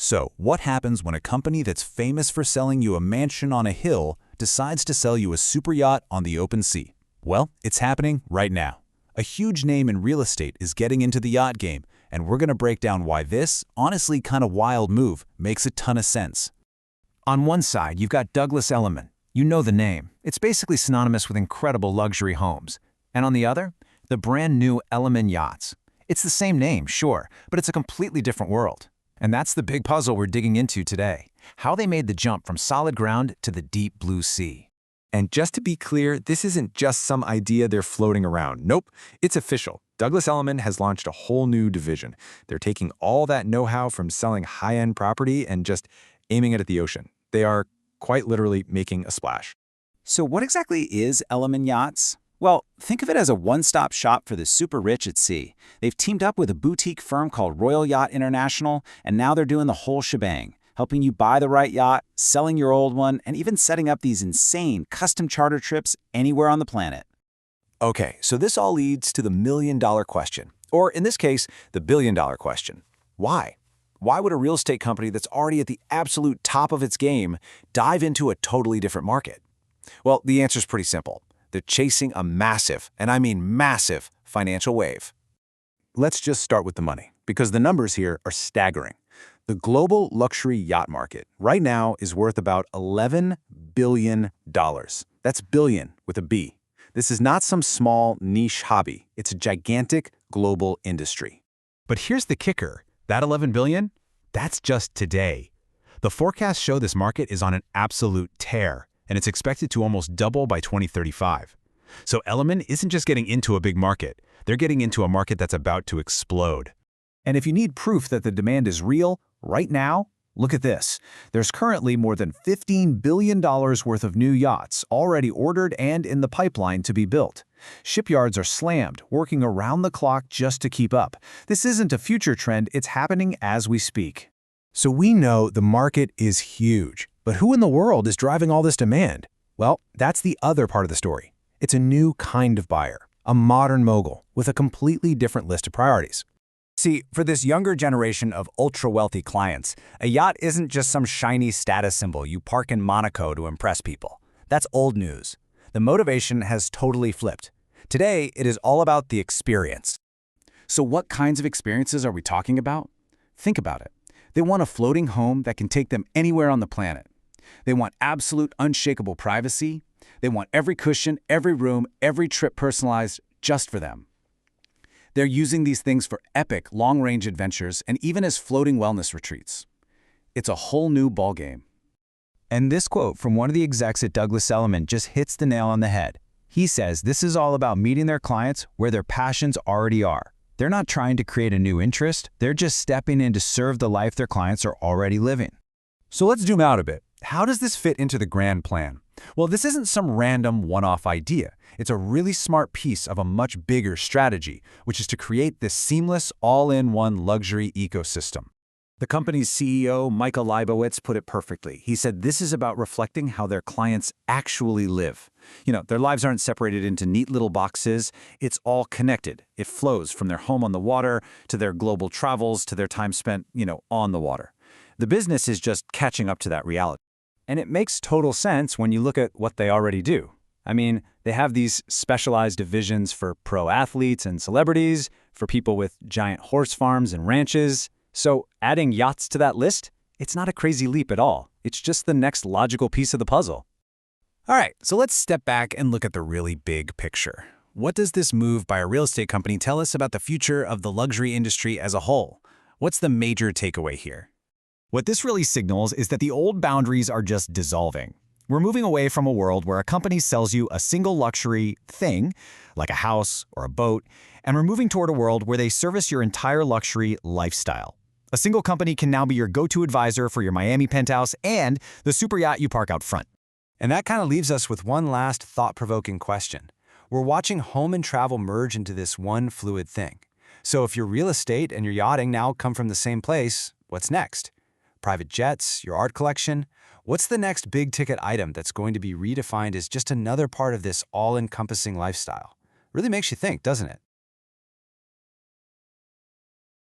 So, what happens when a company that's famous for selling you a mansion on a hill decides to sell you a super yacht on the open sea? Well, it's happening right now. A huge name in real estate is getting into the yacht game, and we're going to break down why this, honestly kind of wild move, makes a ton of sense. On one side, you've got Douglas Elliman. You know the name. It's basically synonymous with incredible luxury homes. And on the other, the brand new Elliman Yachts. It's the same name, sure, but it's a completely different world. And that's the big puzzle we're digging into today. How they made the jump from solid ground to the deep blue sea. And just to be clear, this isn't just some idea they're floating around. Nope, it's official. Douglas Elliman has launched a whole new division. They're taking all that know-how from selling high-end property and just aiming it at the ocean. They are quite literally making a splash. So what exactly is Elliman Yachts? Well, think of it as a one-stop shop for the super rich at sea. They've teamed up with a boutique firm called Royal Yacht International, and now they're doing the whole shebang, helping you buy the right yacht, selling your old one, and even setting up these insane custom charter trips anywhere on the planet. Okay, so this all leads to the million-dollar question, or in this case, the billion-dollar question. Why? Why would a real estate company that's already at the absolute top of its game dive into a totally different market? Well, the answer's pretty simple. They're chasing a massive, and I mean massive, financial wave. Let's just start with the money, because the numbers here are staggering. The global luxury yacht market right now is worth about $11 billion. That's billion with a B. This is not some small niche hobby. It's a gigantic global industry. But here's the kicker. That $11 billion? That's just today. The forecasts show this market is on an absolute tear, and it's expected to almost double by 2035. So Elliman isn't just getting into a big market. They're getting into a market that's about to explode. And if you need proof that the demand is real, right now, look at this. There's currently more than $15 billion worth of new yachts already ordered and in the pipeline to be built. Shipyards are slammed, working around the clock just to keep up. This isn't a future trend, it's happening as we speak. So we know the market is huge. But who in the world is driving all this demand? Well, that's the other part of the story. It's a new kind of buyer, a modern mogul with a completely different list of priorities. See, for this younger generation of ultra-wealthy clients, a yacht isn't just some shiny status symbol you park in Monaco to impress people. That's old news. The motivation has totally flipped. Today, it is all about the experience. So what kinds of experiences are we talking about? Think about it. They want a floating home that can take them anywhere on the planet. They want absolute unshakable privacy. They want every cushion, every room, every trip personalized just for them. They're using these things for epic, long-range adventures and even as floating wellness retreats. It's a whole new ballgame. And this quote from one of the execs at Douglas Elliman just hits the nail on the head. He says this is all about meeting their clients where their passions already are. They're not trying to create a new interest. They're just stepping in to serve the life their clients are already living. So let's zoom out a bit. How does this fit into the grand plan? Well, this isn't some random one-off idea. It's a really smart piece of a much bigger strategy, which is to create this seamless, all-in-one luxury ecosystem. The company's CEO, Michael Leibowitz, put it perfectly. He said this is about reflecting how their clients actually live. Their lives aren't separated into neat little boxes. It's all connected. It flows from their home on the water to their global travels to their time spent, on the water. The business is just catching up to that reality. And it makes total sense when you look at what they already do. I mean, they have these specialized divisions for pro athletes and celebrities, for people with giant horse farms and ranches. So adding yachts to that list, it's not a crazy leap at all. It's just the next logical piece of the puzzle. All right, so let's step back and look at the really big picture. What does this move by a real estate company tell us about the future of the luxury industry as a whole? What's the major takeaway here? What this really signals is that the old boundaries are just dissolving. We're moving away from a world where a company sells you a single luxury thing, like a house or a boat, and we're moving toward a world where they service your entire luxury lifestyle. A single company can now be your go-to advisor for your Miami penthouse and the super yacht you park out front. And that kind of leaves us with one last thought-provoking question. We're watching home and travel merge into this one fluid thing. So if your real estate and your yachting now come from the same place, what's next? Private jets, your art collection? What's the next big-ticket item that's going to be redefined as just another part of this all-encompassing lifestyle? Really makes you think, doesn't it?